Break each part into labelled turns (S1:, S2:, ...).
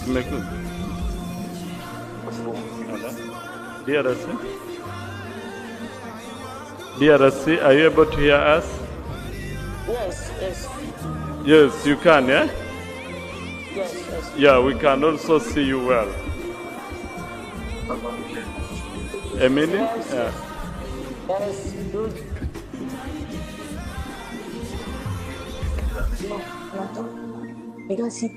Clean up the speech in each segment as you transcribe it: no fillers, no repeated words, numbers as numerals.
S1: Tumekuja. DRC? DRC, are you able to hear us?
S2: Yes, yes.
S1: Yes, you can, yeah?
S2: Yes, yes.
S1: Yeah, we can also see you well. Emily?
S2: Yes,
S1: Yeah.
S2: yes, good. Merci.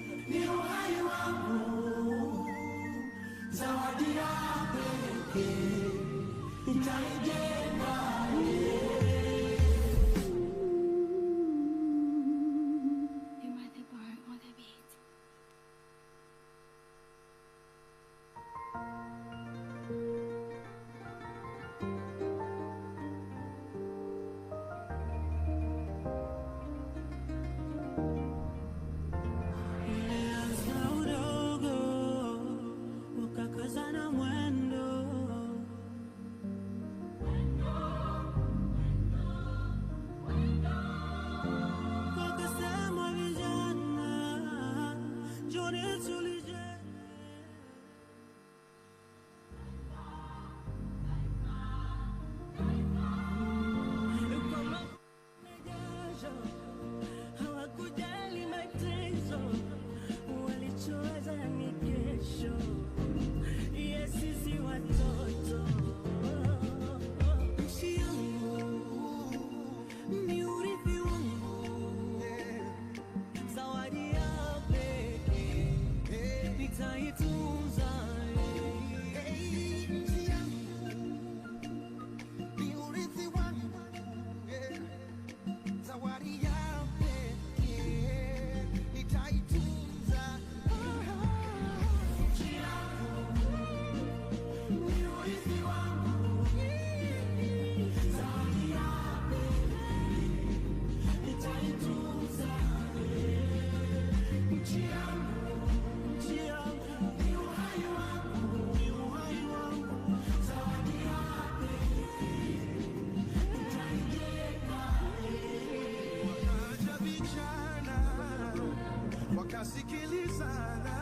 S3: Wakasikilizana,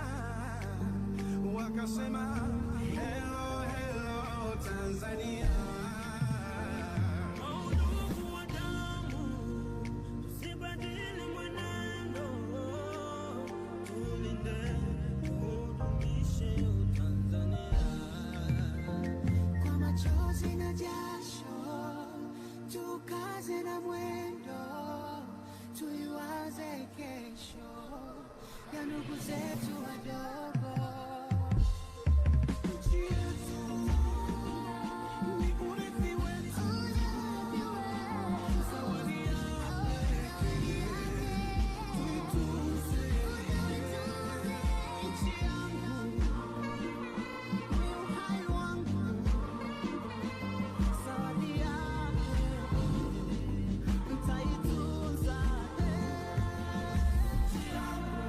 S3: wakasema hello, hello Tanzania. Ndugu wa damu, tusibadili mwenendo, tulinde, tudumishe Tanzania. Kwa machozi na jasho, tukaze na mwendo, tuiwaze kesho ya ndugu zetu wadogo. Nchi yetu ni urithi wetu, zawadi yake tuitunze. Nchi yangu ni uhai wangu, zawadi yake nitaitunza. Nchi yangu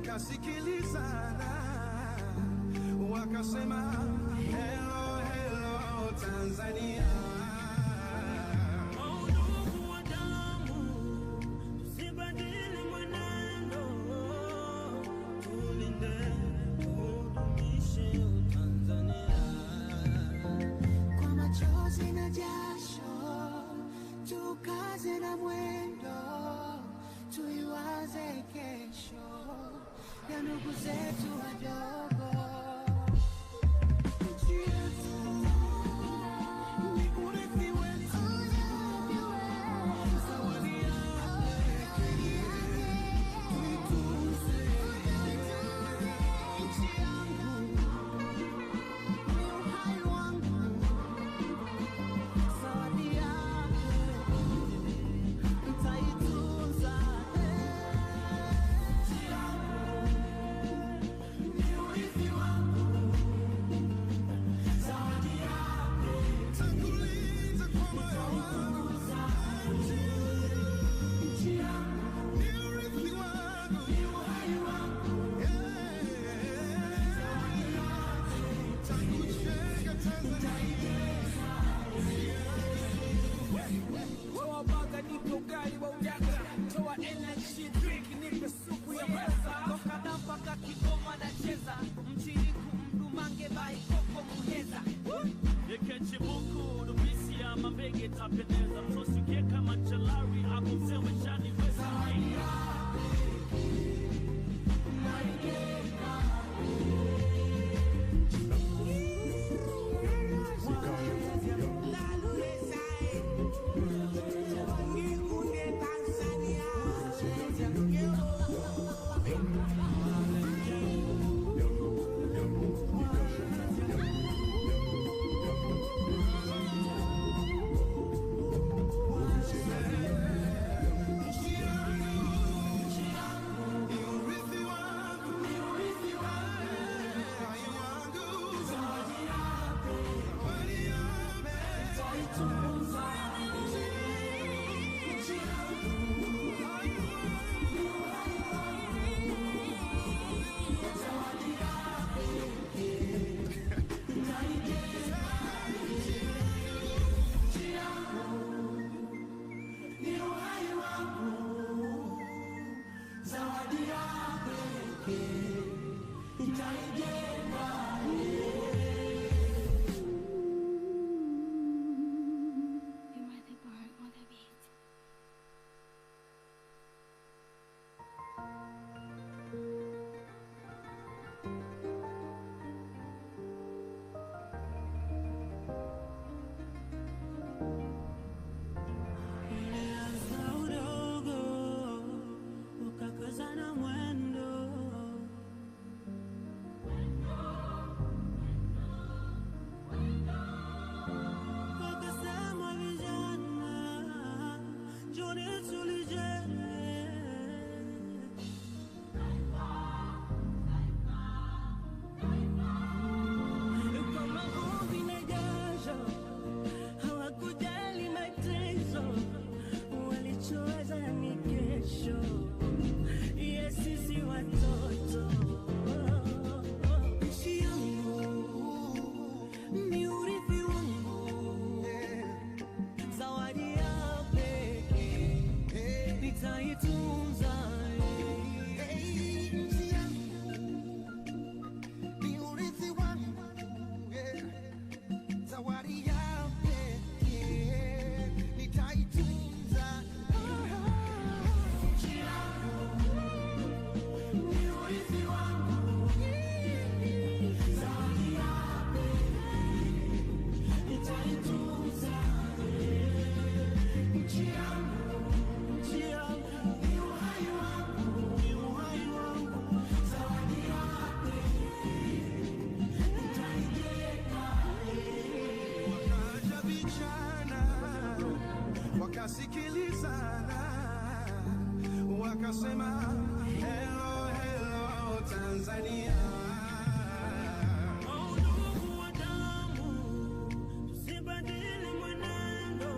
S4: wakasikilizana, wakasema hello hello Tanzania.
S3: Ndugu wa damu, tusibadili mwenendo, tulinde tudumishe Tanzania.
S5: Kwa machozi na jasho, tukaze na mwendo, tuiwaze kesho ya ndugu zetu wadogo. Nchi yetu ni urithi wetu, zawadi yake tuitunze. Nchi yangu ni uhai wangu, zawadi yake nitaitunza. Nchi yangu ni urithi wangu, zawadi yake
S4: Tanguliza kwa moyo wangu,
S5: nchi yangu
S4: ni urithi wangu,
S5: ni uhai wangu,
S4: tangu cheka Tanzania.
S6: Toa baga nipe ugali wa ujaga, toa energy drink nipe supu ya pesa. Toka na mpaka Kigoma nacheza, mchiriku mdumange bai koko muheza.
S7: Yekeche buku, dubisi ya mabege tapendeza. Msosi keka machalari, ako msewe chani weza.
S4: Wakasikilizana, wakasema hello hello Tanzania.
S3: Ndugu wa damu, tusibadili mwenendo,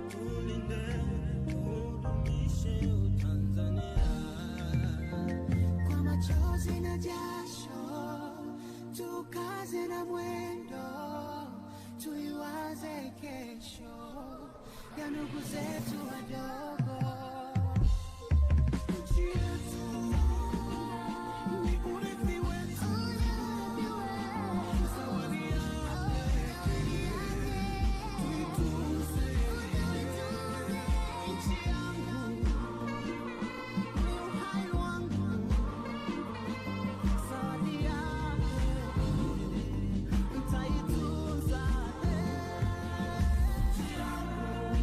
S3: tulinde tudumishe Tanzania.
S6: tukaze na mwendo, tuiwaze kesho ya ndugu zetu wadogo. Nchi yetu ni urithi wetu, zawadi yake tuitunze. Nchi yangu ni uhai wangu, zawadi yake nitaitunza. Nchi yangu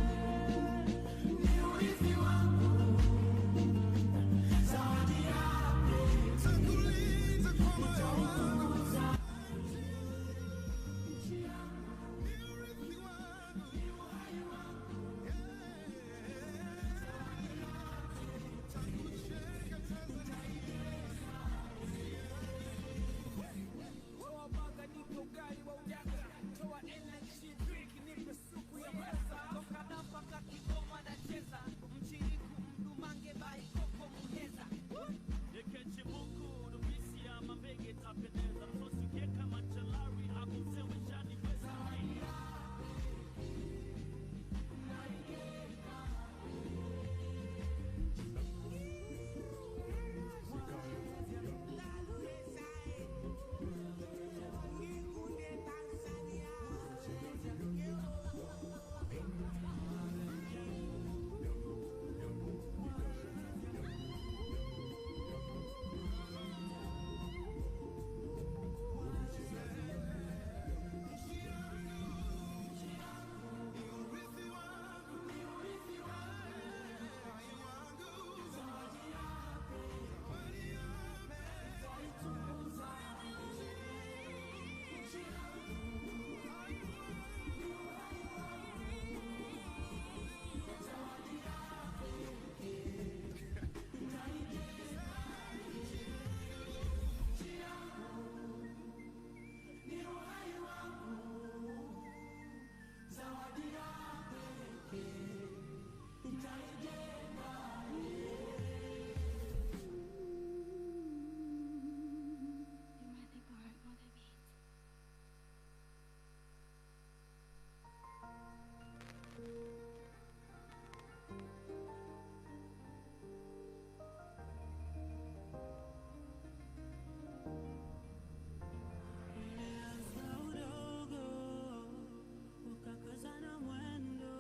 S6: ni urithi wangu, zawadi yake
S4: Takulinda kwa moyo wangu.
S6: nitaitunza.
S4: Ni urithi wangu. Takujenga
S6: Toa baga nipe ugali wa ujaga, toa energy drink nipe supu ya pesa. Toka mpaka Kigoma nacheza, mchiriku mdumange bai koko muheza.
S7: Yekechibuku dubisi ya mabege tapendeza msosi ukieka machalari hapo msewe shani weza
S5: You might think the heart what it means.
S3: Ulianza udogo, ukakazana mwendo.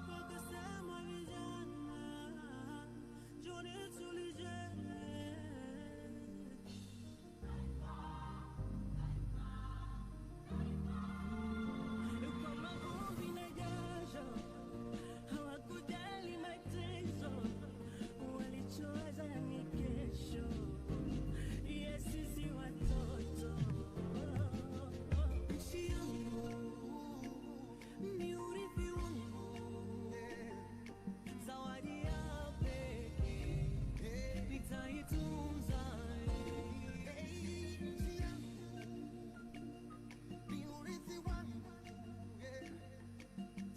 S3: Wakasema vijana, njoni tulijenge. Kwa maguvi na jasho, hawakujali mateso, walichowaza ni kesho ya sisi watoto. Nchi yangu ni urithi wangu, zawadi ya pekee nitaitunza.
S4: Nchi yangu ni urithi wangu,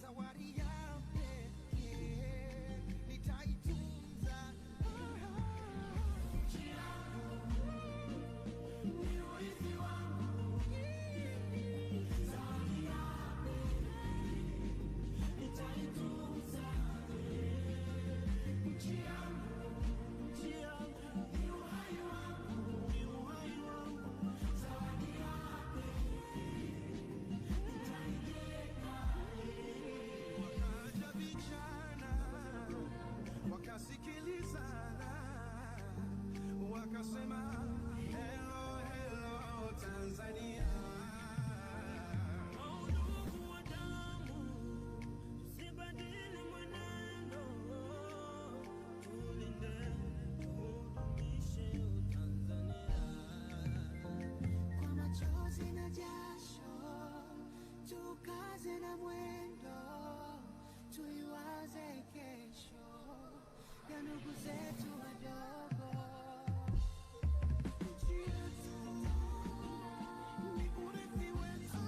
S4: zawadi ya pekee nitaitunza.
S6: Nchi yangu ni urithi wangu, zawadi yake nitaitunza. Nchi yangu ni uhai wangu, zawadi yake nitaijenga.
S4: Wakaja vijana wakasikilizana, wakasema hello hello Tanzania.
S3: Ndugu wa damu, tusibadili mwenendo, tulinde, tudumishe Utanzania.
S6: Kwa machozi na jasho, tukaze na mwendo, tuiwaze kesho ya ndugu zetu wadogo. Nchi yetu ni urithi wetu,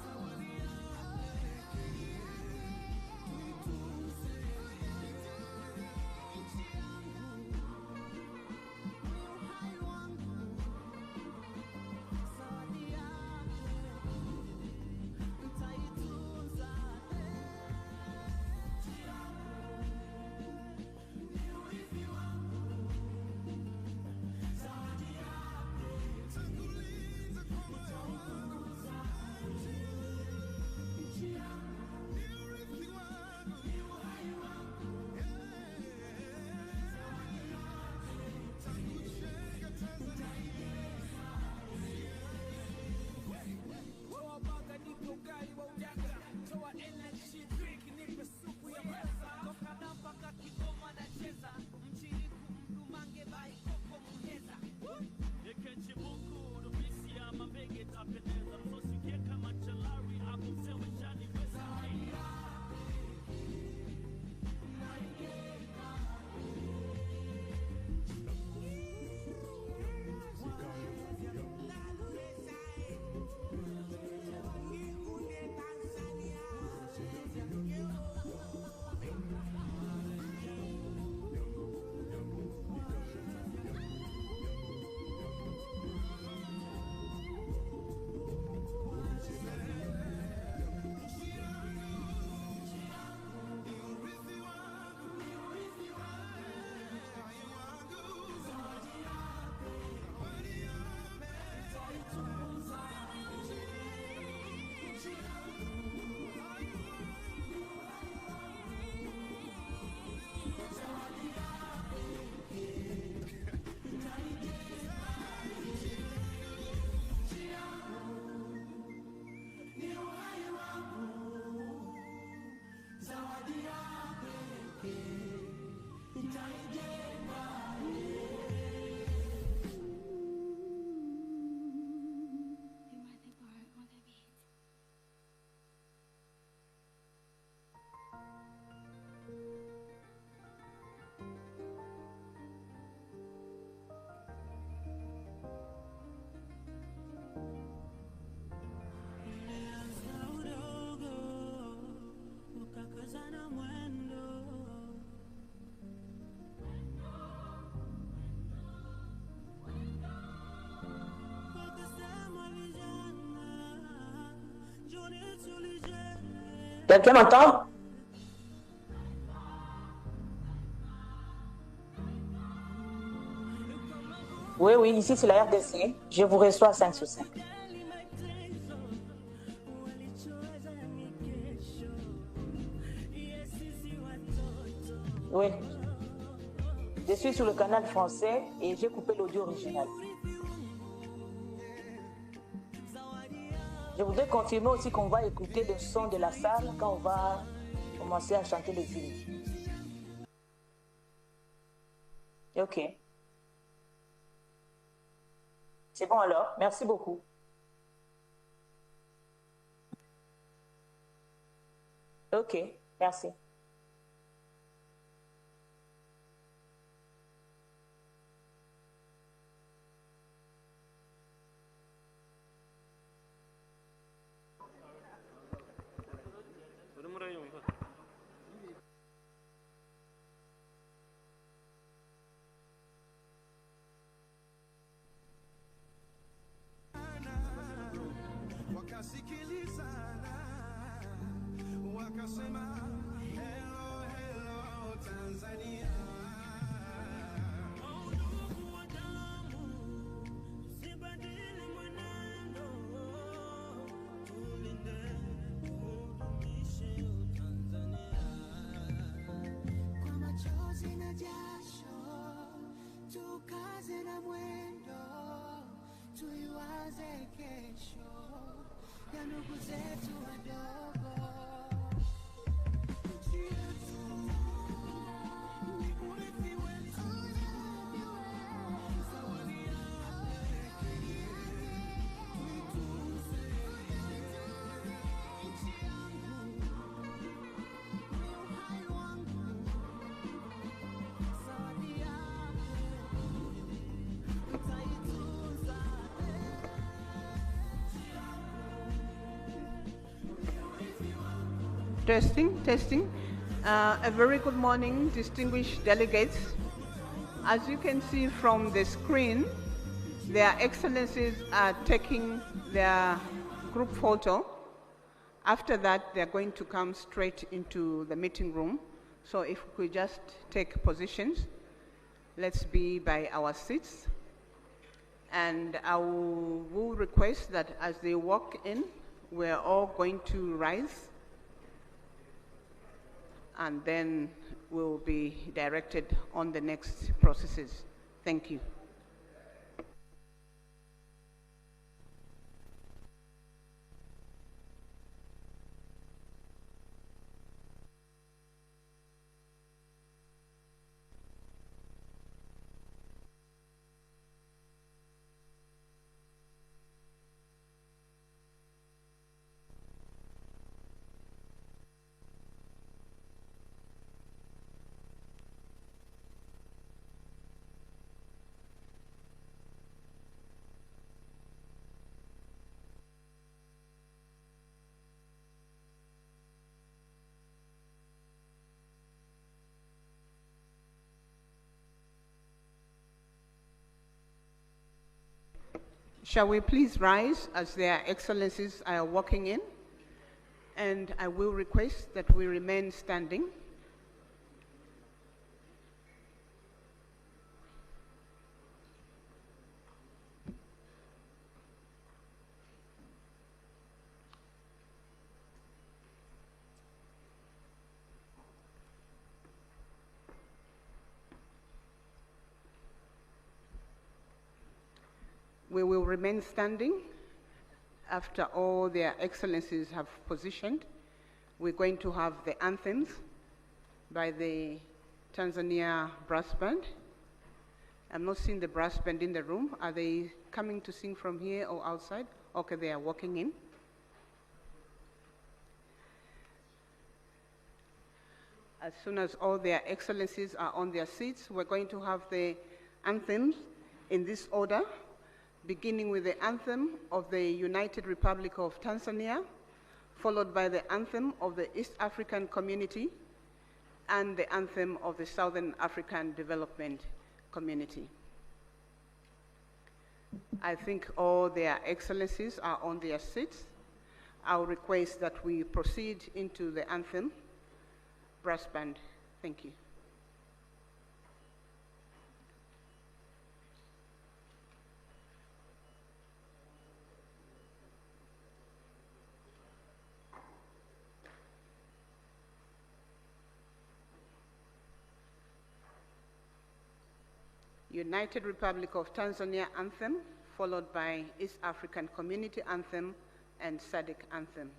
S6: zawadi yake tuitunze.
S2: Quelqu'un m'entend? Oui, oui, ici c'est la RDC. Je vous reçois 5 sur 5. Oui. Je suis sur le canal français et j'ai coupé l'audio original. Je voudrais confirmer aussi qu'on va écouter le son de la salle quand on va commencer à chanter les hymnes. Ok. C'est bon alors, merci beaucoup. Ok, merci.
S4: wakasikilizana wakasema hello hello Tanzania.
S3: Kwa machozi na jasho, tukaze na mwendo, tuiwaze kesho ya ndugu zetu wadogo. Nchi yetu ni urithi wetu, zawadi ya pekee, tuitunze. Nchi yangu ni uhai wangu, zawadi yako nitaitunza.
S8: Testing, testing. A very good morning, distinguished delegates. As you can see from the screen, their excellencies are taking their group photo. After that, they're going to come straight into the meeting room. So if we could just take positions, let's be by our seats. And I will request that as they walk in, we're all going to rise, and then we'll be directed on the next processes. Thank you. Shall we please rise as their excellencies are walking in? And I will request that we remain standing. We will remain standing after all their excellencies have positioned. We're going to have the anthems by the Tanzania brass band. I'm not seeing the brass band in the room. Are they coming to sing from here or outside? Okay, they are walking in. As soon as all their excellencies are on their seats, we're going to have the anthems in this order, beginning with the anthem of the United Republic of Tanzania, followed by the anthem of the East African Community, and the anthem of the Southern African Development Community. I think all their excellencies are on their seats. I'll request that we proceed into the anthem. Brass band, thank you. United Republic of Tanzania anthem, followed by East African Community anthem and Sadec anthem.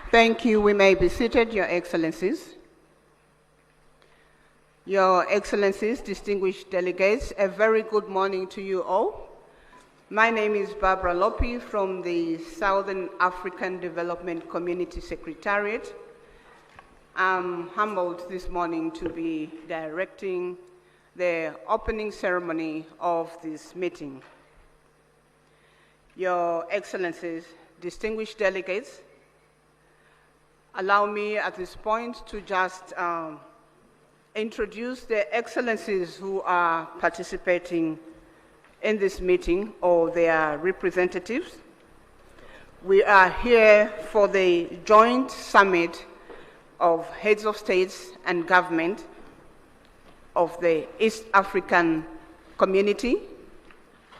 S8: Thank you. We may be seated, Your Excellencies. Your Excellencies, distinguished delegates, a very good morning to you all. My name is Barbara Lopi from the Southern African Development Community Secretariat. I'm humbled this morning to be directing the opening ceremony of this meeting. Your Excellencies, distinguished delegates, allow me at this point to just introduce the excellencies who are participating in this meeting or their representatives. We are here for the joint summit of heads of states and government of the East African Community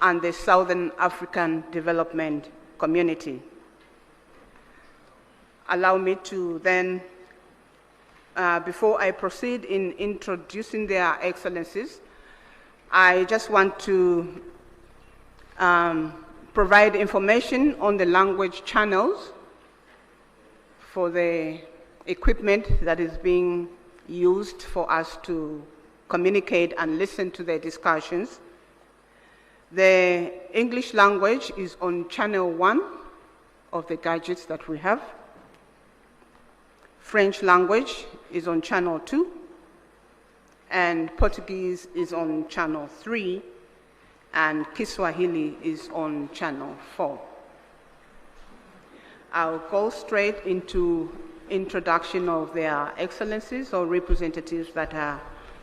S8: and the Southern African Development Community. Allow me to then, before I proceed in introducing their excellencies, I just want to provide information on the language channels for the equipment that is being used for us to communicate and listen to the discussions. The English language is on channel 1 of the gadgets that we have. French language is on channel 2, and Portuguese is on channel 3, and Kiswahili is on channel 4. I'll go straight into introduction of their excellencies or representatives that are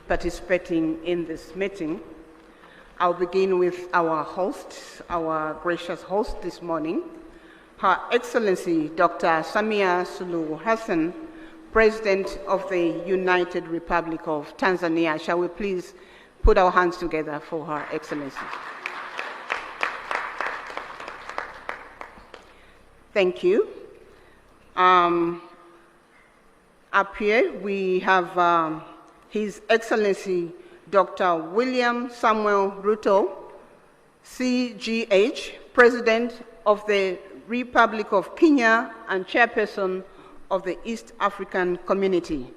S8: participating in this meeting. I'll begin with our host, our gracious host this morning, Her Excellency Dr. Samia Suluhu Hassan, President of the United Republic of Tanzania. Shall we please put our hands together for Her Excellency? Thank you. Up here we have His Excellency Dr. William Samuel Ruto, CGH, President of the Republic of Kenya and Chairperson of the East African Community.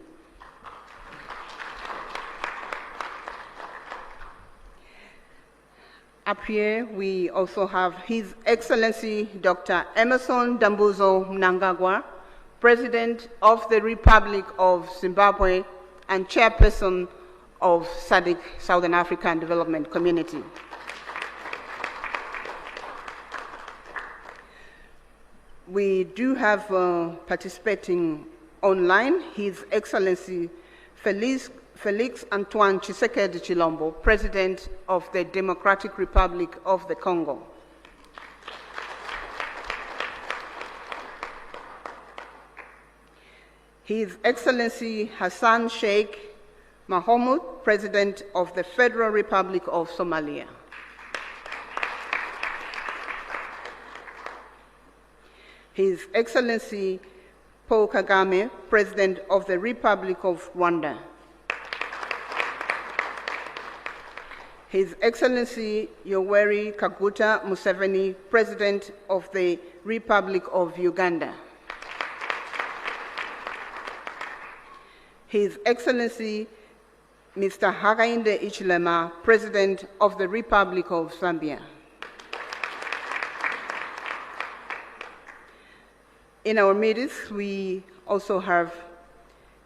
S8: Up here we also have His Excellency Dr. Emerson Dambuzo Mnangagwa, President of the Republic of Zimbabwe and Chairperson of Sadec, Southern African Development Community. We do have participating online His Excellency Felix Antoine Tshisekedi Chilombo, President of the Democratic Republic of the Congo. His Excellency Hassan Sheikh Mohamud, President of the Federal Republic of Somalia. His Excellency Paul Kagame, President of the Republic of Rwanda. His Excellency Yoweri Kaguta Museveni, President of the Republic of Uganda. His Excellency Mr. Hakainde Hichilema, President of the Republic of Zambia. In our midst, we also have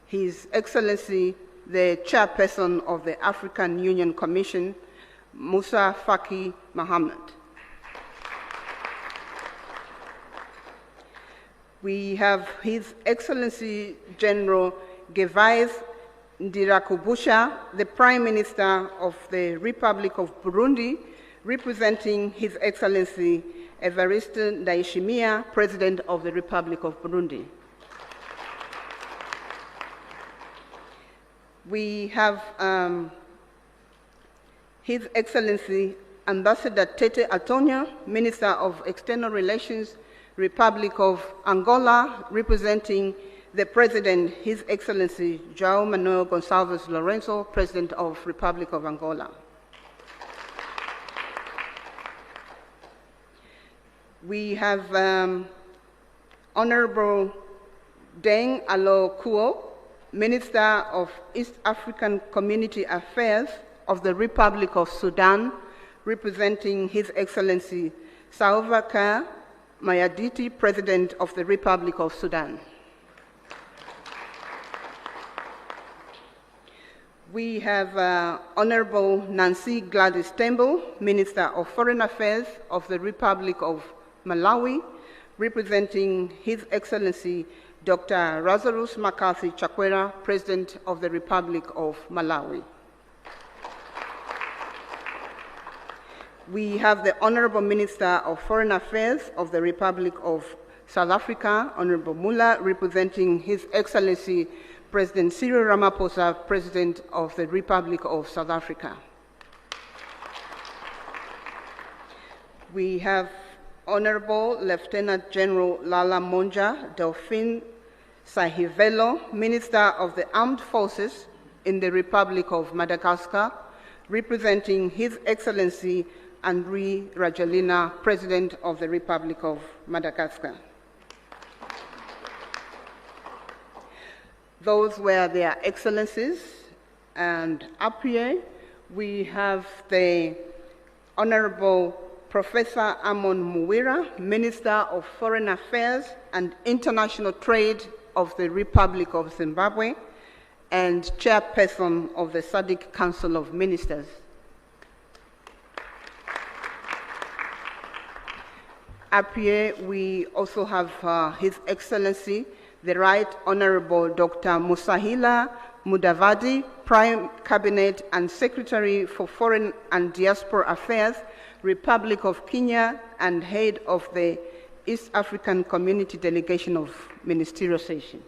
S8: His Excellency, the Chairperson of the African Union Commission, Musa Faki Mohammed. We have His Excellency General Gervais Ndirakubusha, the Prime Minister of the Republic of Burundi, representing His Excellency Evariste Ndayishimiye, President of the Republic of Burundi. We have His Excellency Ambassador Tete Antonio, Minister of External Relations, Republic of Angola, representing the President, His Excellency João Manuel Gonçalves Lourenço, President of Republic of Angola. We have Honorable Deng Alo Kuo, Minister of East African Community Affairs of the Republic of Sudan, representing His Excellency Salva Kiir Mayarditi, President of the Republic of Sudan. We have Honorable Nancy Gladys Tembo, Minister of Foreign Affairs of the Republic of Malawi, representing His Excellency Dr. Lazarus McCarthy Chakwera, President of the Republic of Malawi. We have the Honorable Minister of Foreign Affairs of the Republic of South Africa, Honorable Mula, representing His Excellency President Cyril Ramaphosa, President of the Republic of South Africa. We have Honorable Lieutenant General Lala Monja Delphine Sahivelo, Minister of the Armed Forces in the Republic of Madagascar, representing His Excellency Andry Rajoelina, President of the Republic of Madagascar. Those were their excellencies, and up here we have the Honorable Professor Amon Muwira, Minister of Foreign Affairs and International Trade of the Republic of Zimbabwe and Chairperson of the SADC Council of Ministers. Up here we also have His Excellency the Right Honorable Dr. Musahila Mudavadi, Prime Cabinet and Secretary for Foreign and Diaspora Affairs, Republic of Kenya, and Head of the East African Community Delegation of Ministerial Session.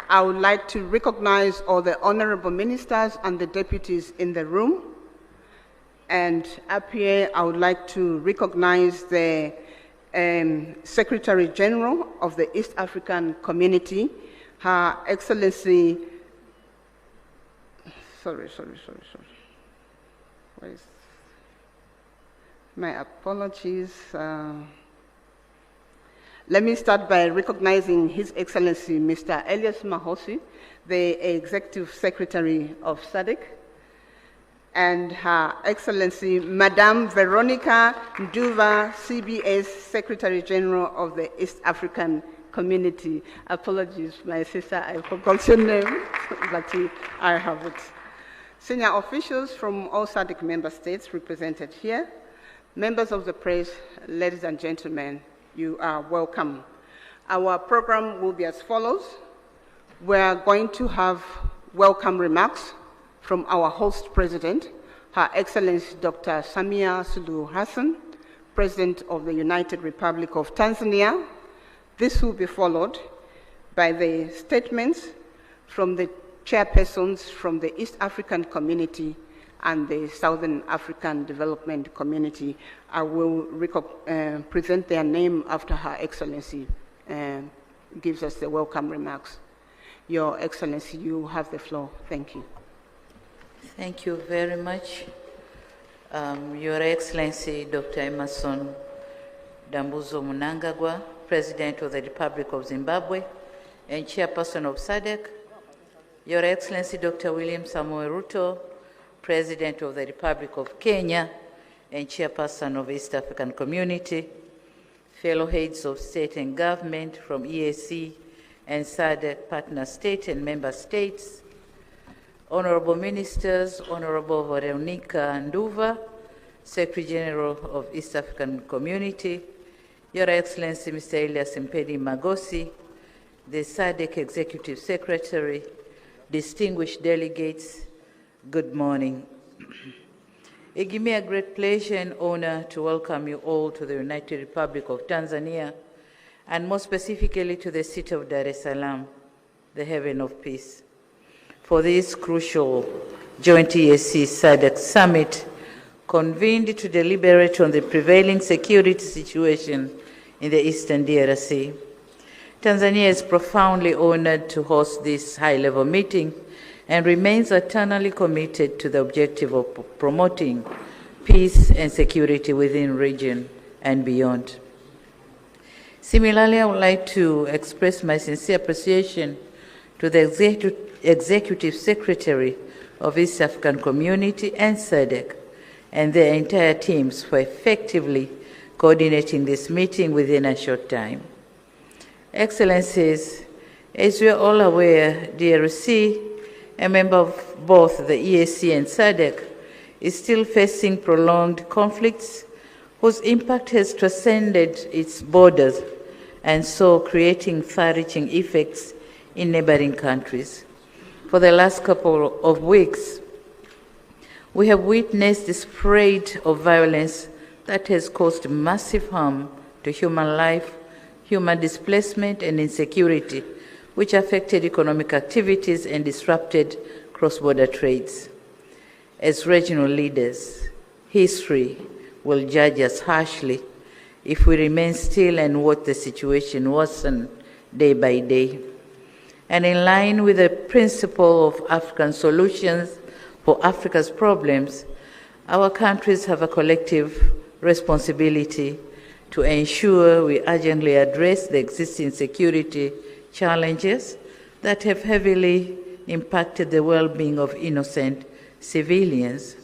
S8: I would like to recognize all the honorable ministers and the deputies in the room. And up here, I would like to recognize the Secretary General of the East African Community, Her Excellency, sorry. Where is, my apologies. Let me start by recognizing His Excellency Mr. Elias Mahosi, the Executive Secretary of SADC, and Her Excellency Madame Veronica Nduva, CBS Secretary General of the East African Community. Apologies, my sister, I forgot your name, but I have it. Senior officials from all SADC member states represented here, members of the press, ladies and gentlemen, you are welcome. Our program will be as follows. We are going to have welcome remarks from our host president, Her Excellency Dr. Samia Suluhu Hassan, President of the United Republic of Tanzania. This will be followed by the statements from the chairpersons from the East African Community and the Southern African Development Community. I will present their name after Her Excellency gives us the welcome remarks. Your Excellency, you have the floor. Thank you.
S9: Thank you very much. Your Excellency, Dr. Emerson Dambuzo Mnangagwa, President of the Republic of Zimbabwe and Chairperson of SADC. Your Excellency, Dr. William Samoei Ruto, President of the Republic of Kenya and Chairperson of East African Community. Fellow heads of state and government from EAC and SADC partner state and member states. Honorable Ministers, Honorable Veronica Nduva, Secretary General of East African Community, Your Excellency Mr. Elias Mpedi Magosi, the SADC Executive Secretary, distinguished delegates, good morning. It gives me a great pleasure and honor to welcome you all to the United Republic of Tanzania, and more specifically to the city of Dar es Salaam, the haven of peace, for this crucial joint EAC SADC summit convened to deliberate on the prevailing security situation in the Eastern DRC. Tanzania is profoundly honored to host this high-level meeting and remains eternally committed to the objective of promoting peace and security within the region and beyond. Similarly, I would like to express my sincere appreciation to the Executive Secretary of East African Community and Sadec and their entire teams for effectively coordinating this meeting within a short time. Excellencies, as we are all aware, DRC, a member of both the EAC and SADC, is still facing prolonged conflicts whose impact has transcended its borders and so creating far-reaching effects in neighboring countries. For the last couple of weeks, we have witnessed the spread of violence that has caused massive harm to human life, human displacement, and insecurity, which affected economic activities and disrupted cross-border trades. As regional leaders, history will judge us harshly if we remain still and watch the situation worsen day by day. And in line with the principle of African solutions for Africa's problems, our countries have a collective responsibility to ensure we urgently address the existing security challenges that have heavily impacted the well-being of innocent civilians.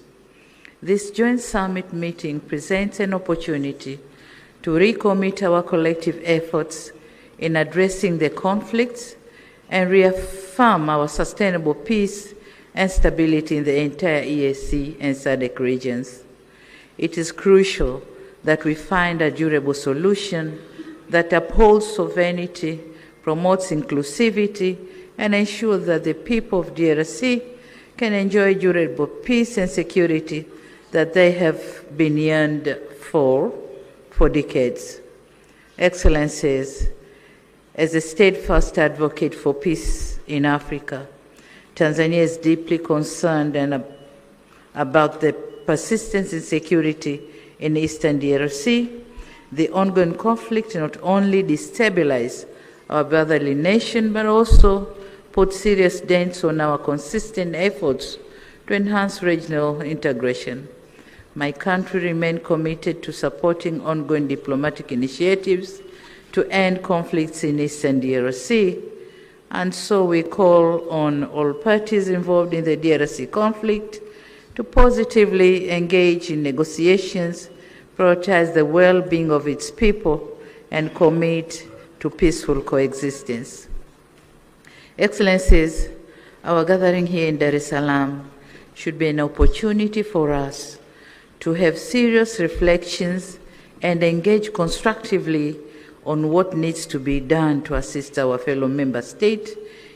S9: This joint summit meeting presents an opportunity to recommit our collective efforts in addressing the conflicts and reaffirm our sustainable peace and stability in the entire EAC and SADC regions. It is crucial that we find a durable solution that upholds sovereignty, promotes inclusivity, and ensures that the people of DRC can enjoy durable peace and security that they have been yearned for decades. Excellencies, as a steadfast advocate for peace in Africa, Tanzania is deeply concerned about the persistent insecurity in eastern DRC. The ongoing conflict not only destabilizes our brotherly nation, but also put serious dents on our consistent efforts to enhance regional integration. My country remains committed to supporting ongoing diplomatic initiatives to end conflicts in eastern DRC, and so we call on all parties involved in the DRC conflict to positively engage in negotiations, prioritize the well-being of its people, and commit to peaceful coexistence. Excellencies, our gathering here in Dar es Salaam should be an opportunity for us to have serious reflections and engage constructively on what needs to be done to assist our fellow member states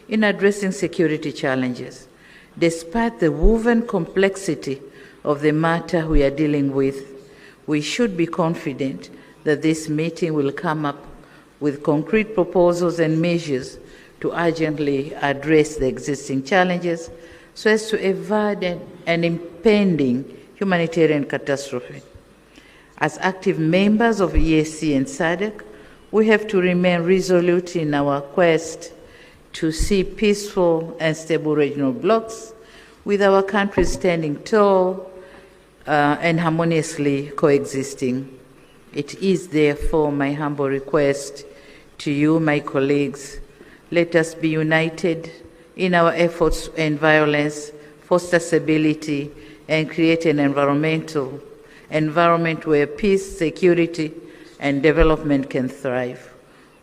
S9: in addressing security challenges. Despite the woven complexity of the matter we are dealing with, we should be confident that this meeting will come up with concrete proposals and measures to urgently address the existing challenges so as to avoid an impending humanitarian catastrophe. As active members of EAC and SADC, we have to remain resolute in our quest to see peaceful and stable regional blocs, with our countries standing tall and harmoniously coexisting. It is therefore my humble request to you, my colleagues, let us be united in our efforts to end violence, foster stability, and create an environment where peace, security, and development can thrive.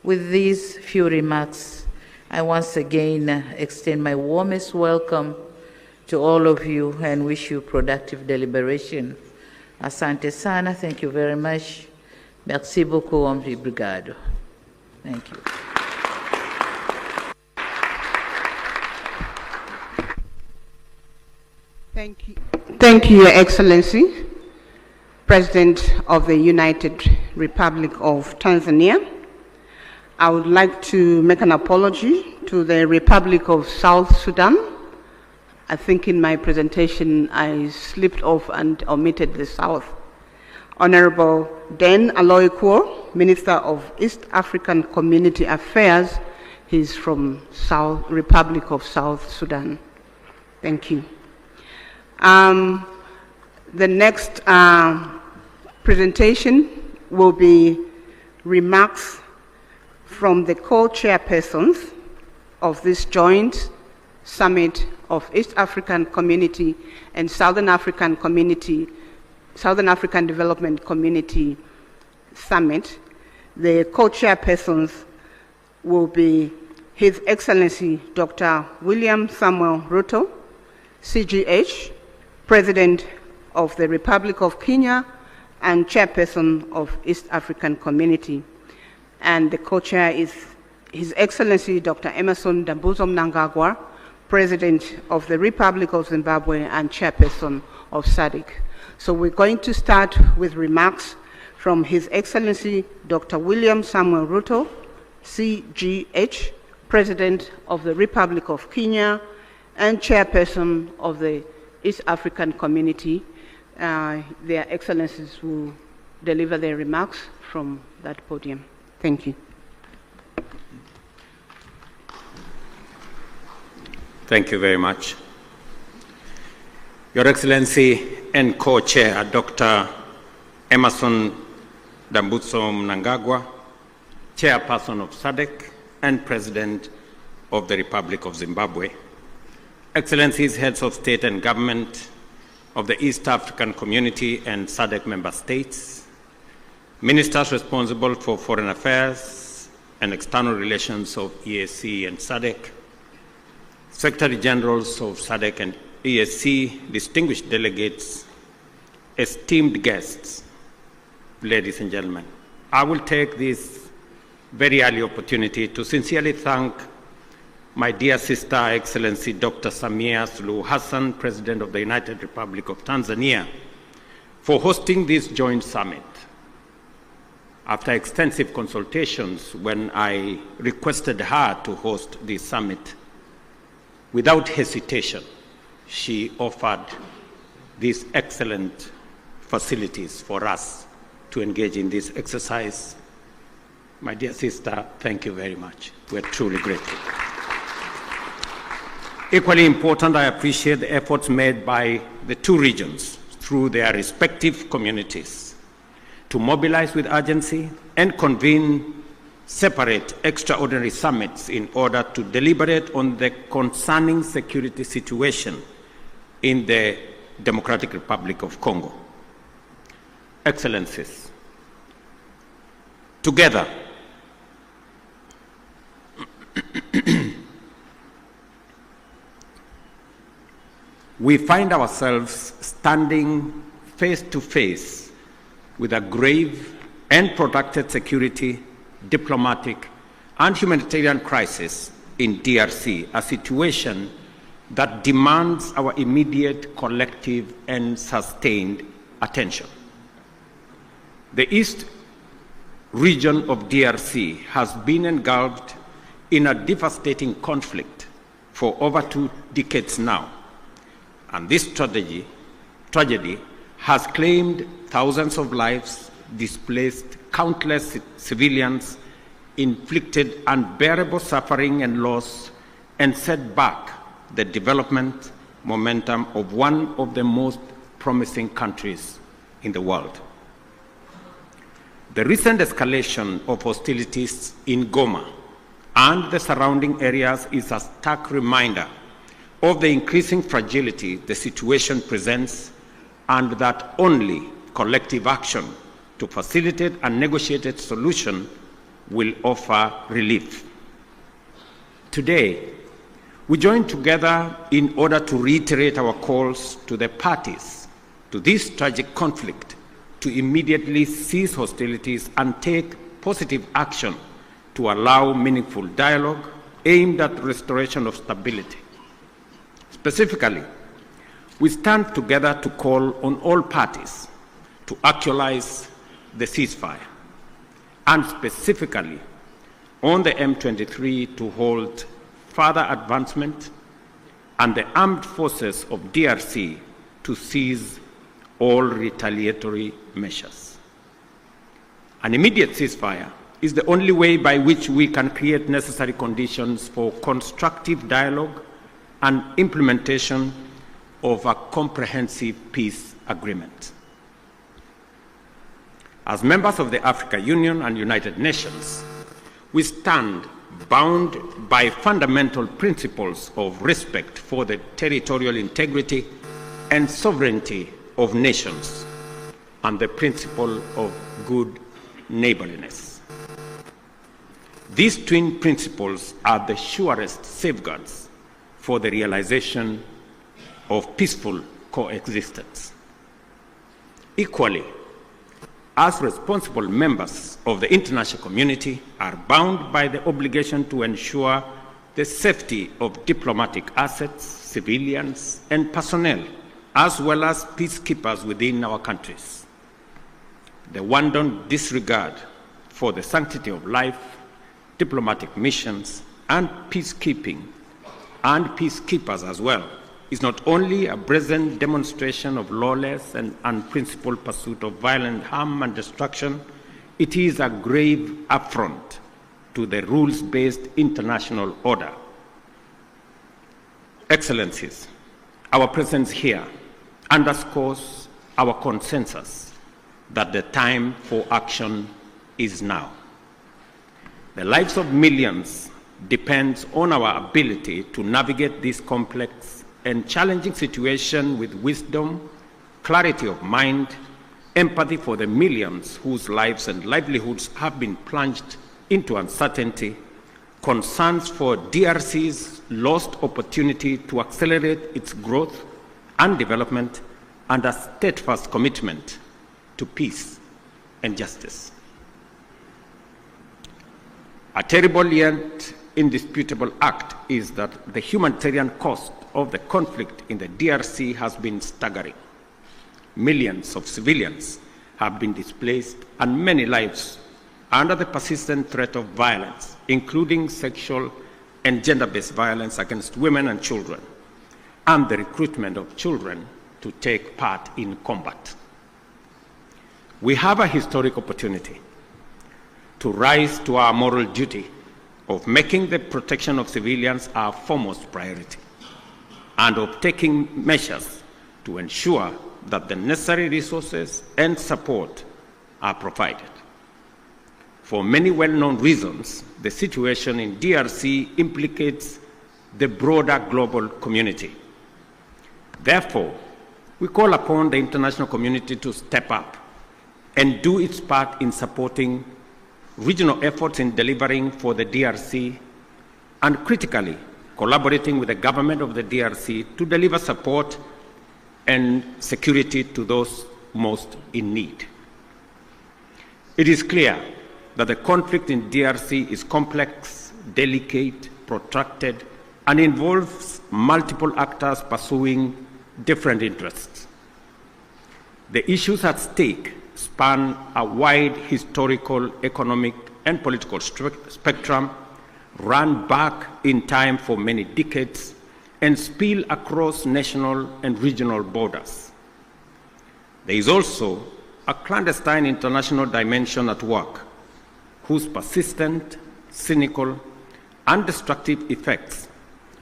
S9: With these few remarks, I once again extend my warmest welcome to all of you and wish you productive deliberation. Asante sana, thank you very much. Merci beaucoup, obrigado. Thank you.
S8: Thank you. Thank you, Your Excellency, President of the United Republic of Tanzania. I would like to make an apology to the Republic of South Sudan. I think in my presentation I slipped off and omitted the South. Honorable Den Aloykuo, Minister of East African Community Affairs, he's from Republic of South Sudan. Thank you. The next presentation will be remarks from the co-chairpersons of this joint summit of East African Community and Southern African Development Community Summit. The co-chairpersons will be His Excellency Dr. William Samuel Ruto, CGH, President of the Republic of Kenya and Chairperson of East African Community. And the co-chair is His Excellency Dr. Emmerson Dambuzo Mnangagwa, President of the Republic of Zimbabwe and Chairperson of SADC. So we're going to start with remarks from His Excellency Dr. William Samuel Ruto, CGH, President of the Republic of Kenya and Chairperson of the East African Community. Their Excellencies will deliver their remarks from that podium. Thank you.
S10: Thank you very much. Your Excellency and Co-Chair, Dr. Emmerson Dambuzo Mnangagwa, Chairperson of SADC and President of the Republic of Zimbabwe, Excellencies, Heads of State and Government of the East African Community and SADC member states, Ministers responsible for Foreign Affairs and External Relations of EAC and SADC, Secretary Generals of SADC and EAC, distinguished delegates, esteemed guests, ladies and gentlemen. I will take this very early opportunity to sincerely thank my dear sister, Excellency Dr. Samia Suluhu Hassan, President of the United Republic of Tanzania, for hosting this joint summit. After extensive consultations, when I requested her to host this summit, without hesitation, she offered these excellent facilities for us to engage in this exercise. My dear sister, thank you very much. We're truly grateful. Equally important, I appreciate the efforts made by the two regions through their respective communities to mobilize with urgency and convene separate extraordinary summits in order to deliberate on the concerning security situation in the Democratic Republic of Congo. Excellencies, together, we find ourselves standing face to face with a grave and protracted security, diplomatic, and humanitarian crisis in DRC, a situation that demands our immediate, collective, and sustained attention. The East region of DRC has been engulfed in a devastating conflict for over 2 decades now, and this tragedy has claimed thousands of lives, displaced countless civilians, inflicted unbearable suffering and loss, and set back the development momentum of one of the most promising countries in the world. The recent escalation of hostilities in Goma and the surrounding areas is a stark reminder of the increasing fragility the situation presents, and that only collective action to facilitate a negotiated solution will offer relief. Today, we join together in order to reiterate our calls to the parties to this tragic conflict to immediately cease hostilities and take positive action to allow meaningful dialogue aimed at restoration of stability. Specifically, we stand together to call on all parties to actualize the ceasefire, and specifically on the M23 to hold further advancement and the armed forces of DRC to cease all retaliatory measures. An immediate ceasefire is the only way by which we can create necessary conditions for constructive dialogue and implementation of a comprehensive peace agreement. As members of the African Union and United Nations, we stand bound by fundamental principles of respect for the territorial integrity and sovereignty of nations and the principle of good neighborliness. These twin principles are the surest safeguards for the realization of peaceful coexistence. Equally, as responsible members of the international community are bound by the obligation to ensure the safety of diplomatic assets, civilians, and personnel, as well as peacekeepers within our countries. The wanton disregard for the sanctity of life, diplomatic missions, and peacekeeping, and peacekeepers as well, is not only a brazen demonstration of lawless and unprincipled pursuit of violent harm and destruction, it is a grave affront to the rules-based international order. Excellencies, our presence here underscores our consensus that the time for action is now. The lives of millions depends on our ability to navigate this complex and challenging situation with wisdom, clarity of mind, empathy for the millions whose lives and livelihoods have been plunged into uncertainty, concerns for DRC's lost opportunity to accelerate its growth and development, and a steadfast commitment to peace and justice. A terrible yet indisputable act is that the humanitarian cost of the conflict in the DRC has been staggering. Millions of civilians have been displaced and many lives under the persistent threat of violence, including sexual and gender-based violence against women and children, and the recruitment of children to take part in combat. We have a historic opportunity to rise to our moral duty of making the protection of civilians our foremost priority, and of taking measures to ensure that the necessary resources and support are provided. For many well-known reasons, the situation in DRC implicates the broader global community. Therefore, we call upon the international community to step up and do its part in supporting regional efforts in delivering for the DRC, and critically collaborating with the government of the DRC to deliver support and security to those most in need. It is clear that the conflict in DRC is complex, delicate, protracted, and involves multiple actors pursuing different interests. The issues at stake span a wide historical, economic, and political spectrum, run back in time for many decades, and spill across national and regional borders. There is also a clandestine international dimension at work, whose persistent, cynical, and destructive effects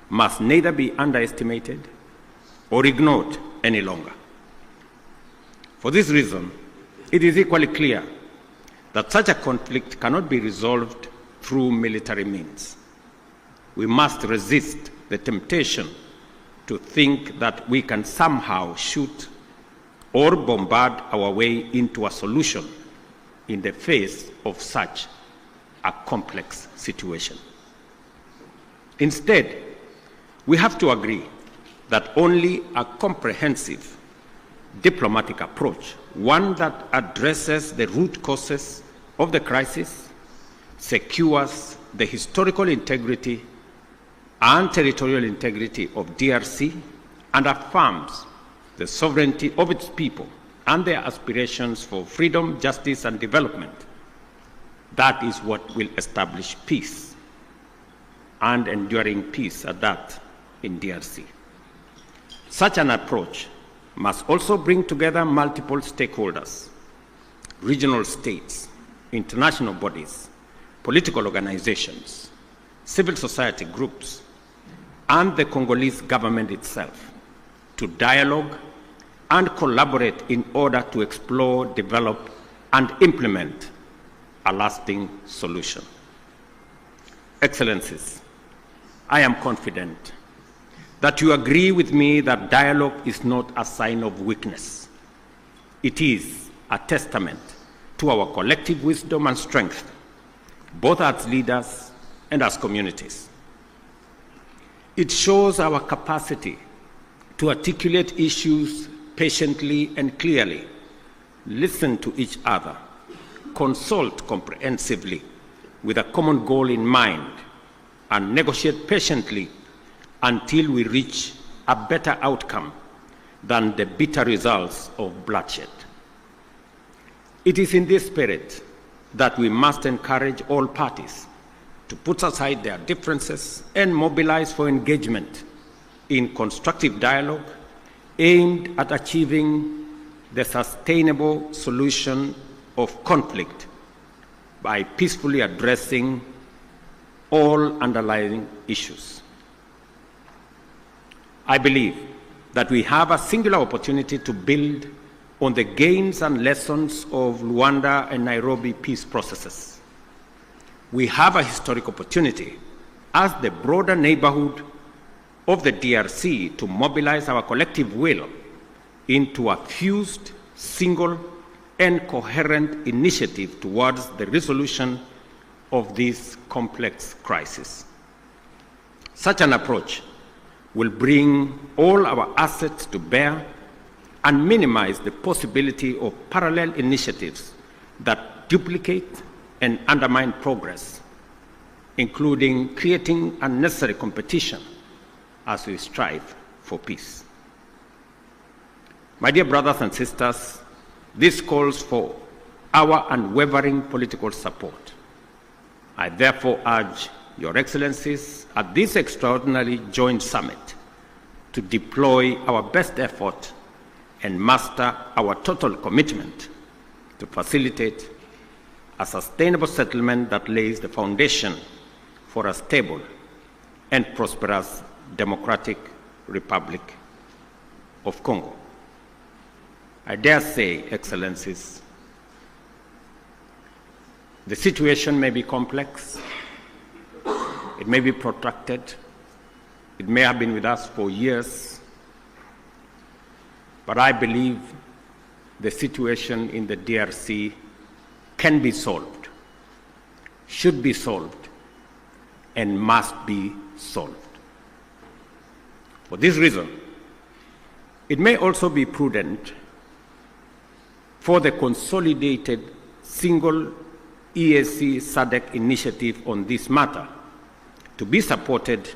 S10: must neither be underestimated or ignored any longer. For this reason, it is equally clear that such a conflict cannot be resolved through military means. We must resist the temptation to think that we can somehow shoot or bombard our way into a solution in the face of such a complex situation. Instead, we have to agree that only a comprehensive diplomatic approach, one that addresses the root causes of the crisis, secures the historical integrity and territorial integrity of DRC, and affirms the sovereignty of its people and their aspirations for freedom, justice, and development. That is what will establish peace, and enduring peace at that, in DRC. Such an approach must also bring together multiple stakeholders, regional states, international bodies, political organizations, civil society groups, and the Congolese government itself to dialogue and collaborate in order to explore, develop, and implement a lasting solution. Excellencies, I am confident that you agree with me that dialogue is not a sign of weakness. It is a testament to our collective wisdom and strength, both as leaders and as communities. It shows our capacity to articulate issues patiently and clearly, listen to each other, consult comprehensively with a common goal in mind, and negotiate patiently until we reach a better outcome than the bitter results of bloodshed. It is in this spirit that we must encourage all parties to put aside their differences and mobilize for engagement in constructive dialogue aimed at achieving the sustainable solution of conflict by peacefully addressing all underlying issues. I believe that we have a singular opportunity to build on the gains and lessons of Luanda and Nairobi peace processes. We have a historic opportunity as the broader neighborhood of the DRC to mobilize our collective will into a fused, single, and coherent initiative towards the resolution of this complex crisis. Such an approach will bring all our assets to bear and minimize the possibility of parallel initiatives that duplicate and undermine progress, including creating unnecessary competition as we strive for peace. My dear brothers and sisters, this calls for our unwavering political support. I therefore urge Your Excellencies at this extraordinary joint summit to deploy our best effort and muster our total commitment to facilitate a sustainable settlement that lays the foundation for a stable and prosperous Democratic Republic of Congo. I dare say, Excellencies, the situation may be complex, it may be protracted, it may have been with us for years, but I believe the situation in the DRC can be solved, should be solved, and must be solved. For this reason, it may also be prudent for the consolidated single Eac Sadec initiative on this matter to be supported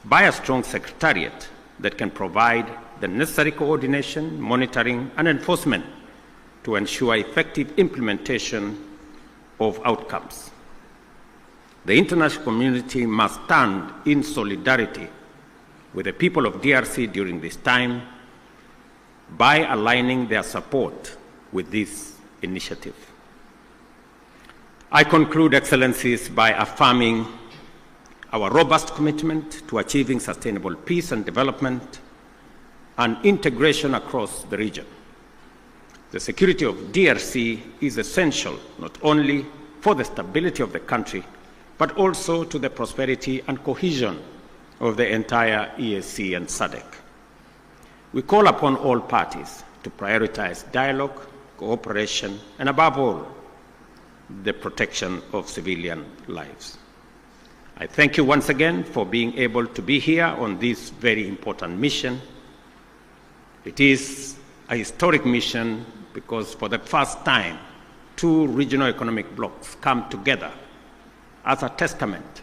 S10: by a strong secretariat that can provide the necessary coordination, monitoring, and enforcement to ensure effective implementation of outcomes. The international community must stand in solidarity with the people of DRC during this time by aligning their support with this initiative. I conclude, Excellencies, by affirming our robust commitment to achieving sustainable peace and development and integration across the region. The security of DRC is essential not only for the stability of the country, but also to the prosperity and cohesion of the entire EAC and SADC. We call upon all parties to prioritize dialogue, cooperation, and above all, the protection of civilian lives. I thank you once again for being able to be here on this very important mission. It is a historic mission because for the first time, two regional economic blocs come together as a testament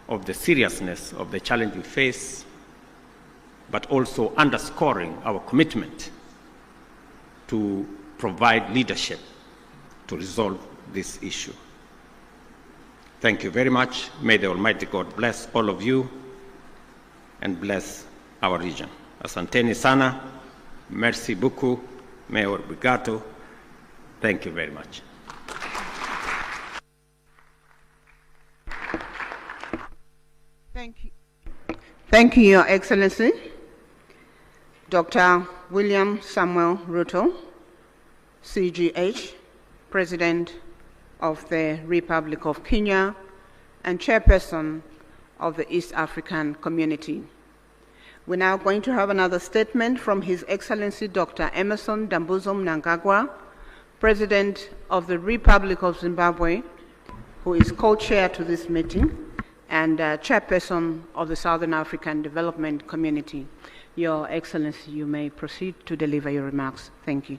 S10: of the seriousness of the challenge we face, but also underscoring our commitment to provide leadership to resolve this issue. Thank you very much. May the Almighty God bless all of you and bless our region. Asanteni sana, merci beaucoup, Mayor Brigato. Thank you very much.
S8: Thank you, Your Excellency, Dr. William Samuel Ruto, CGH, President of the Republic of Kenya, and chairperson of the East African Community. We're now going to have another statement from His Excellency Dr. Emmerson Dambuzo Mnangagwa, President of the Republic of Zimbabwe, who is co-chair to this meeting, and chairperson of the Southern African Development Community. Your Excellency, you may proceed to deliver your remarks. Thank you.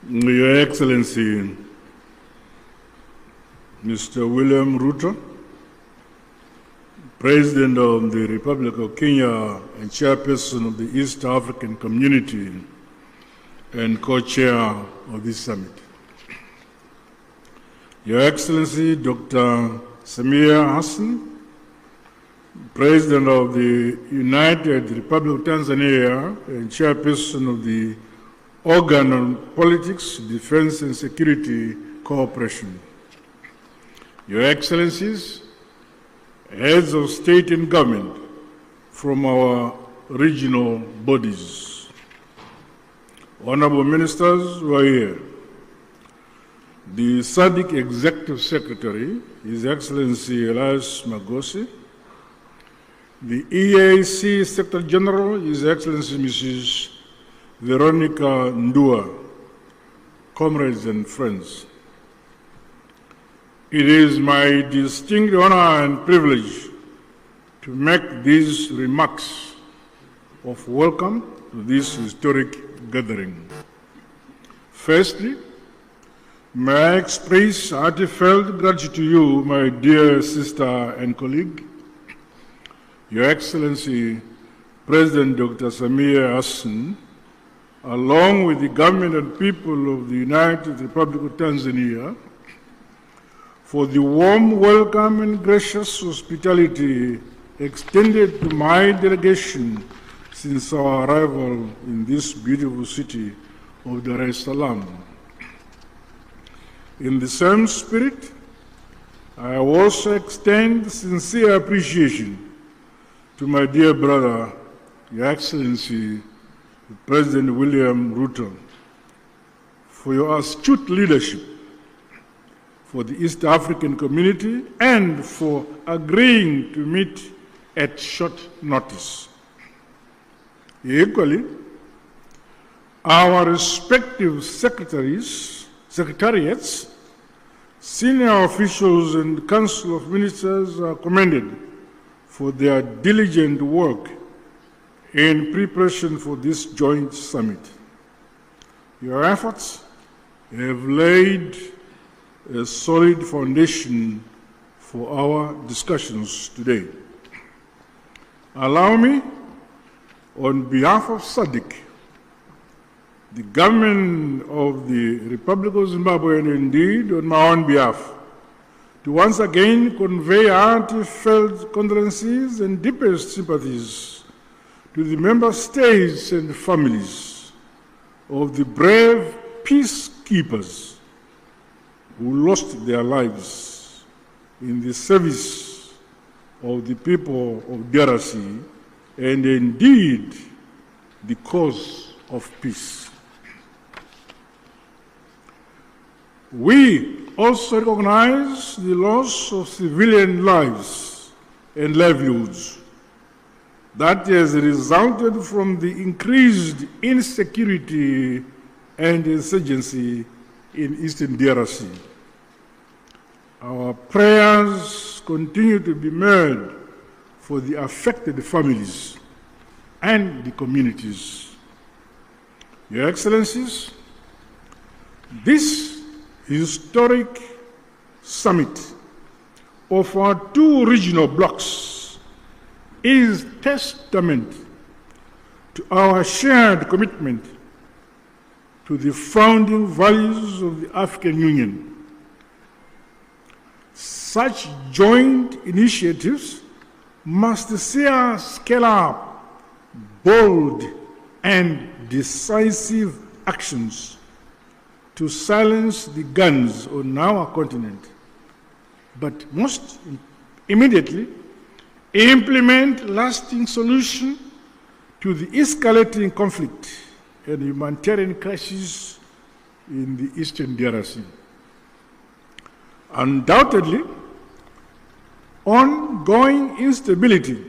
S11: Your Excellency, Mr. William Ruto, President of the Republic of Kenya and Chairperson of the East African Community and Co-Chair of this summit. Your Excellency, Dr. Samia Hassan, President of the United Republic of Tanzania and Chairperson of the Organ on Politics, Defense and Security Cooperation. Your Excellencies, heads of state and government from our regional bodies, honorable ministers who are here, the SADC Executive Secretary, His Excellency Elias Magosi, the EAC Secretary General, His Excellency Mrs. Veronica Ndua, comrades and friends. It is my distinct honor and privilege to make these remarks of welcome to this historic gathering. Firstly, may I express heartfelt gratitude to you, my dear sister and colleague, Your Excellency, President Dr. Samia Hassan, along with the government and people of the United Republic of Tanzania, for the warm welcome and gracious hospitality extended to my delegation since our arrival in this beautiful city of Dar es Salaam. In the same spirit, I also extend sincere appreciation to my dear brother, Your Excellency, President William Ruto, for your astute leadership for the East African community and for agreeing to meet at short notice. Equally, our respective secretariats, senior officials and Council of Ministers are commended for their diligent work in preparation for this joint summit. Your efforts have laid a solid foundation for our discussions today. Allow me, on behalf of SADC, the government of the Republic of Zimbabwe, and indeed on my own behalf, to once again convey heartfelt condolences and deepest sympathies to the member states and families of the brave peacekeepers who lost their lives in the service of the people of DRC and indeed the cause of peace. We also recognize the loss of civilian lives and livelihoods that has resulted from the increased insecurity and insurgency in Eastern DRC. Our prayers continue to be made for the affected families and the communities. Your Excellencies, this historic summit of our two regional blocs is testament to our shared commitment to the founding values of the African Union. Such joint initiatives must see us scale up bold and decisive actions to silence the guns on our continent, but most immediately implement lasting solution to the escalating conflict and humanitarian crisis in the Eastern DRC. Undoubtedly, ongoing instability,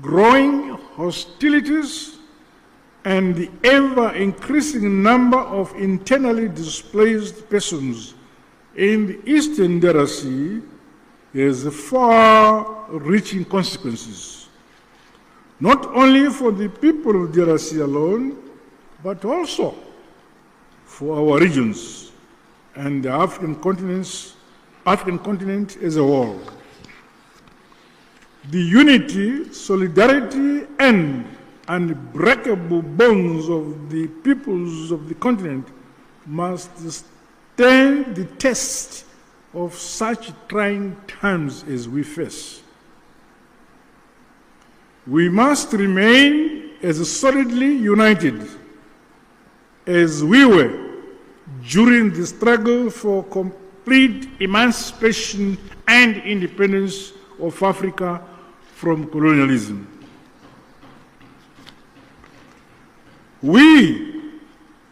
S11: growing hostilities, and the ever-increasing number of internally displaced persons in the Eastern DRC has far-reaching consequences, not only for the people of DRC alone, but also for our regions and the African continent as a whole. The unity, solidarity, and unbreakable bonds of the peoples of the continent must stand the test of such trying times as we face. We must remain as solidly united as we were during the struggle for complete emancipation and independence of Africa from colonialism. We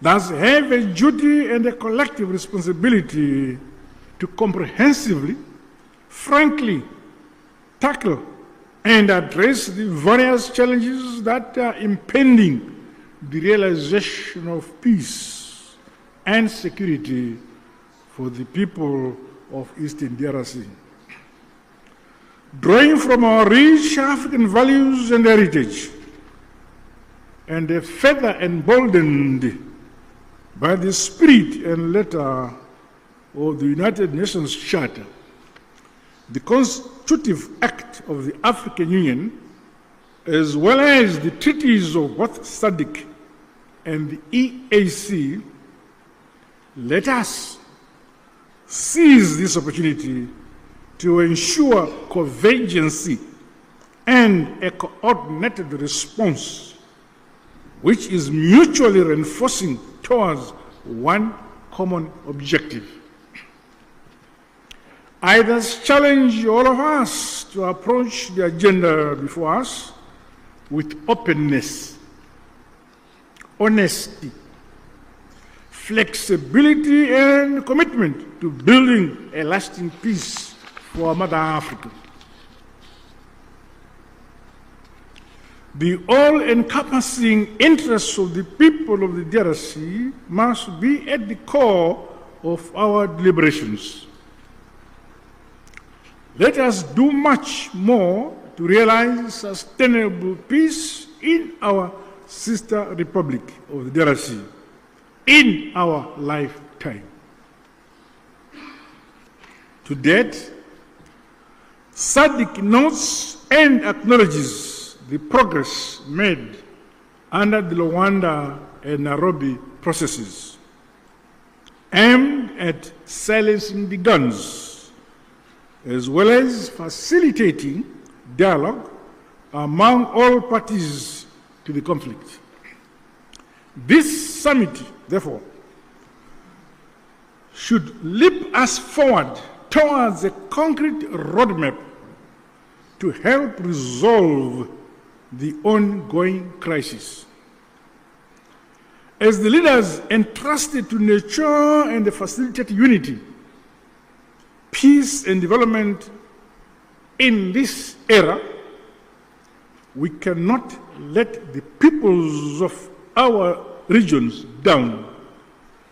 S11: thus have a duty and a collective responsibility to comprehensively, frankly, tackle and address the various challenges that are impeding the realization of peace and security for the people of Eastern DRC. Drawing from our rich African values and heritage, and further emboldened by the spirit and letter of the United Nations Charter, the constitutive act of the African Union, as well as the treaties of both Sadec and the EAC, let us seize this opportunity to ensure convergence and a coordinated response which is mutually reinforcing towards one common objective. I thus challenge all of us to approach the agenda before us with openness, honesty, flexibility, and commitment to building a lasting peace for Mother Africa. The all-encompassing interests of the people of the DRC must be at the core of our deliberations. Let us do much more to realize sustainable peace in our sister republic of the DRC in our lifetime. To date, SADC notes and acknowledges the progress made under the Luanda and Nairobi processes aimed at silencing the guns, as well as facilitating dialogue among all parties to the conflict. This summit, therefore, should leap us forward towards a concrete roadmap to help resolve the ongoing crisis. As the leaders entrusted to nurture and facilitate unity, peace and development in this era, we cannot let the peoples of our regions down.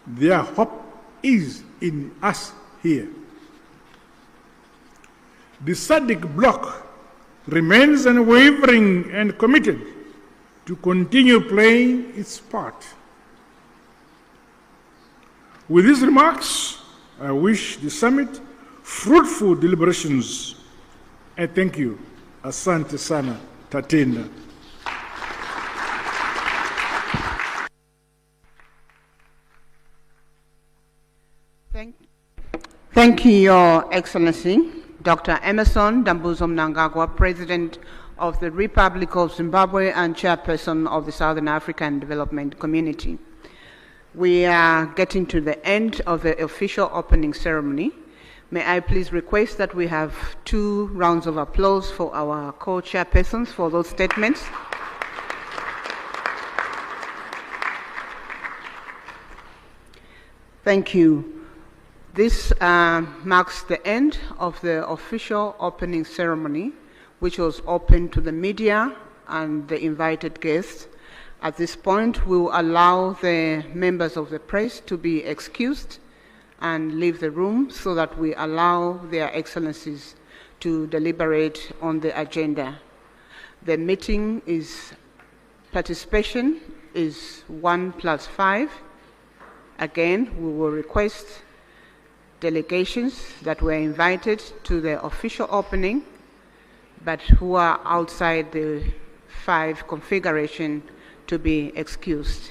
S11: Their hope is in us here. The SADC bloc remains unwavering and committed to continue playing its part. With these remarks, I wish the summit fruitful deliberations. I thank you. Asante sana, tatenda.
S8: Thank you, Your Excellency, Dr. Emerson Dambuzo Mnangagwa, President of the Republic of Zimbabwe and Chairperson of the Southern African Development Community. We are getting to the end of the official opening ceremony. May I please request that we have 2 rounds of applause for our co-chairpersons for those statements. Thank you. This marks the end of the official opening ceremony, which was open to the media and the invited guests. At this point, we will allow the members of the press to be excused and leave the room so that we allow their excellencies to deliberate on the agenda. The meeting participation is 1+5. Again, we will request delegations that were invited to the official opening, but who are outside the 5 configuration to be excused.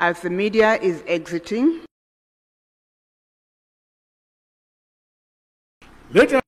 S8: As the media is exiting,
S11: Let us